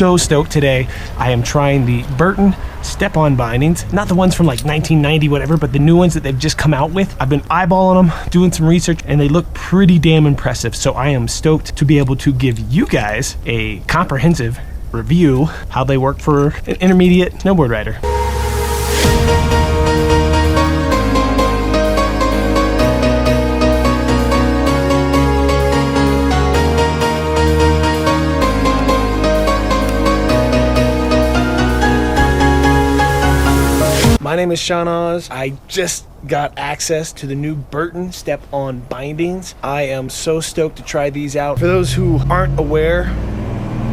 so stoked today. I am trying the Burton Step On bindings, not the ones from like 1990 whatever, but the new ones that they've just come out with. I've been eyeballing them, doing some research, and they look pretty damn impressive. So I am stoked to be able to give you guys a comprehensive review how they work for an intermediate snowboard rider. My name is Sean Oz. I just got access to the new Burton Step On bindings. I am so stoked to try these out. For those who aren't aware,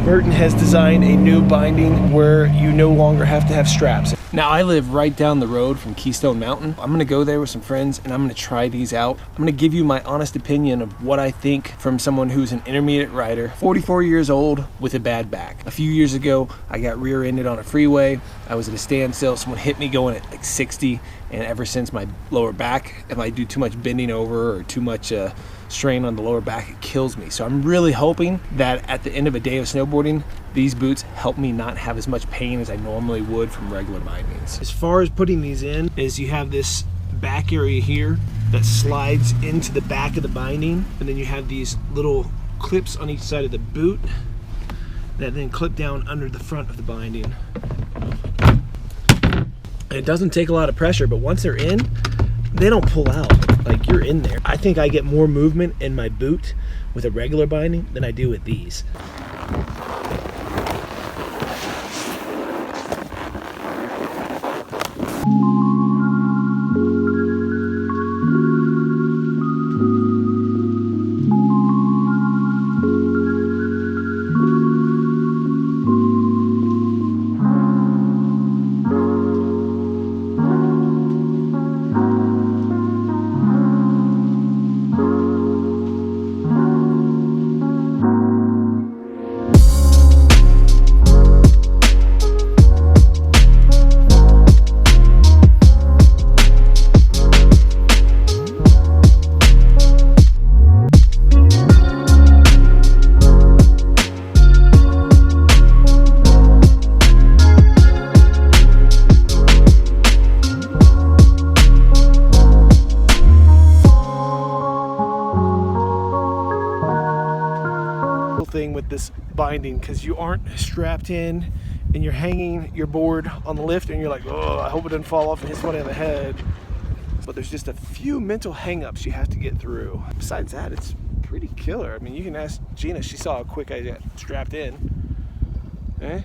Burton has designed a new binding where you no longer have to have straps. Now I live right down the road from Keystone Mountain. I'm gonna go there with some friends and I'm gonna try these out. I'm gonna give you my honest opinion of what I think from someone who's an intermediate rider, 44 years old with a bad back. A few years ago, I got rear-ended on a freeway. I was at a standstill, someone hit me going at like 60, and ever since my lower back, if I do too much bending over or too much strain on the lower back, it kills me. So I'm really hoping that at the end of a day of snowboarding, these boots help me not have as much pain as I normally would from regular bindings. As far as putting these in, is you have this back area here that slides into the back of the binding, and then you have these little clips on each side of the boot that then clip down under the front of the binding. And it doesn't take a lot of pressure, but once they're in, they don't pull out. Like, you're in there. I think I get more movement in my boot with a regular binding than I do with these. Thing with this binding, because you aren't strapped in and you're hanging your board on the lift and you're like, oh, I hope it doesn't fall off and hit somebody on the head. But there's just a few mental hang-ups you have to get through. Besides that, it's pretty killer. I mean, you can ask Gina, she saw how quick I got strapped in. Eh?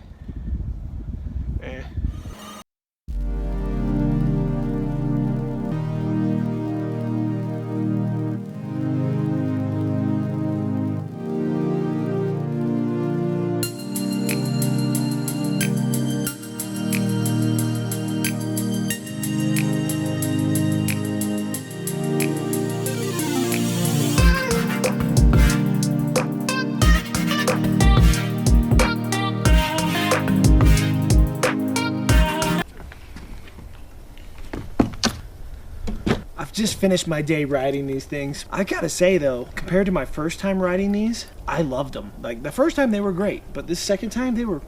I've just finished my day riding these things. I gotta say though, compared to my first time riding these, I loved them. Like, the first time they were great, but this second time they were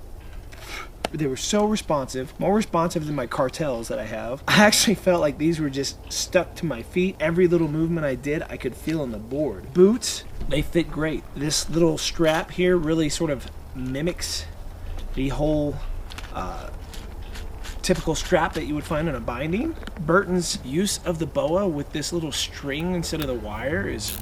so responsive, more responsive than my cartels that I have. I actually felt like these were just stuck to my feet. Every little movement I did, I could feel on the board. Boots, they fit great. This little strap here really sort of mimics the whole typical strap that you would find on a binding. Burton's use of the boa with this little string instead of the wire is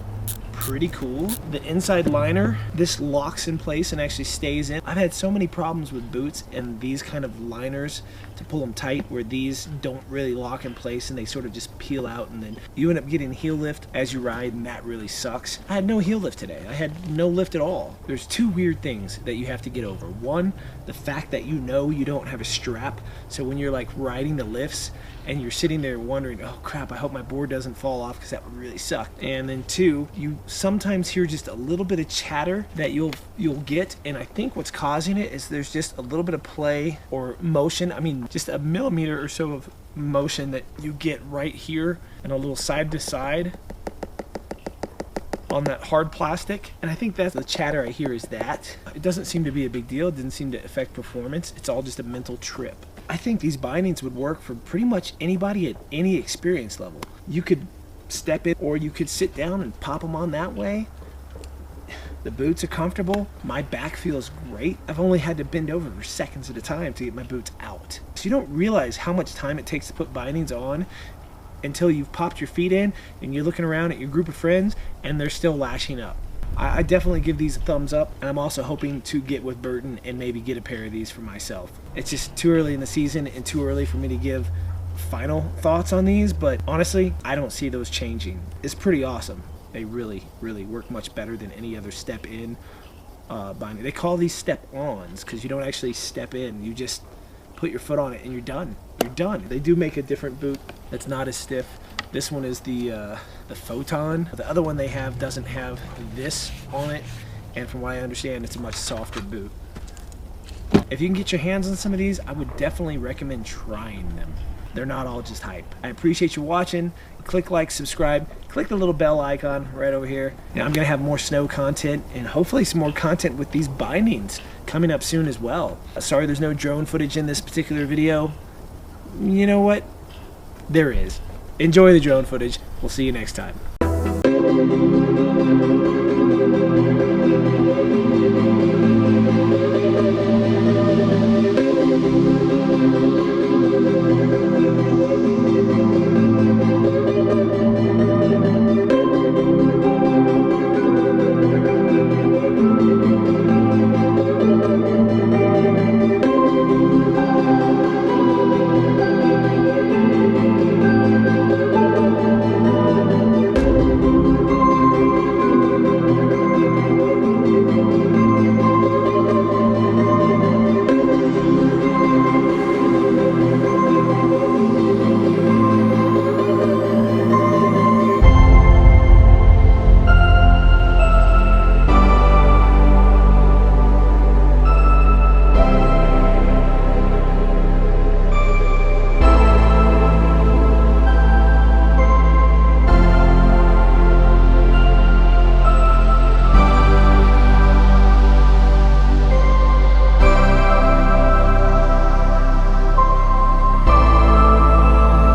pretty cool. The inside liner, this locks in place and actually stays in. I've had so many problems with boots and these kind of liners to pull them tight, where these don't really lock in place and they sort of just peel out, and then you end up getting heel lift as you ride, and that really sucks. I had no heel lift today. I had no lift at all. There's two weird things that you have to get over. One, the fact that you know you don't have a strap, so when you're like riding the lifts and you're sitting there wondering, oh crap, I hope my board doesn't fall off, because that would really suck. And then two, you sometimes hear just a little bit of chatter that you'll get, and I think what's causing it is there's just a little bit of play or motion. I mean, just a millimeter or so of motion that you get right here and a little side to side on that hard plastic, and I think that's the chatter I hear is that. It doesn't seem to be a big deal. It didn't seem to affect performance. It's all just a mental trip. I think these bindings would work for pretty much anybody at any experience level. You could step in or you could sit down and pop them on that way. The boots are comfortable. My back feels great. I've only had to bend over for seconds at a time to get my boots out. So you don't realize how much time it takes to put bindings on until you've popped your feet in and you're looking around at your group of friends and they're still lashing up. I definitely give these a thumbs up, and I'm also hoping to get with Burton and maybe get a pair of these for myself. It's just too early in the season and too early for me to give final thoughts on these, but honestly, I don't see those changing. It's pretty awesome. They really, really work much better than any other step-in binding. They call these step-ons because you don't actually step in. You just put your foot on it and you're done. You're done. They do make a different boot that's not as stiff. This one is the Photon. The other one they have doesn't have this on it, and from what I understand, it's a much softer boot. If you can get your hands on some of these, I would definitely recommend trying them. They're not all just hype. I appreciate you watching. Click like, subscribe, click the little bell icon right over here. Now I'm gonna have more snow content and hopefully some more content with these bindings coming up soon as well. Sorry there's no drone footage in this particular video. You know what? There is. Enjoy the drone footage. We'll see you next time.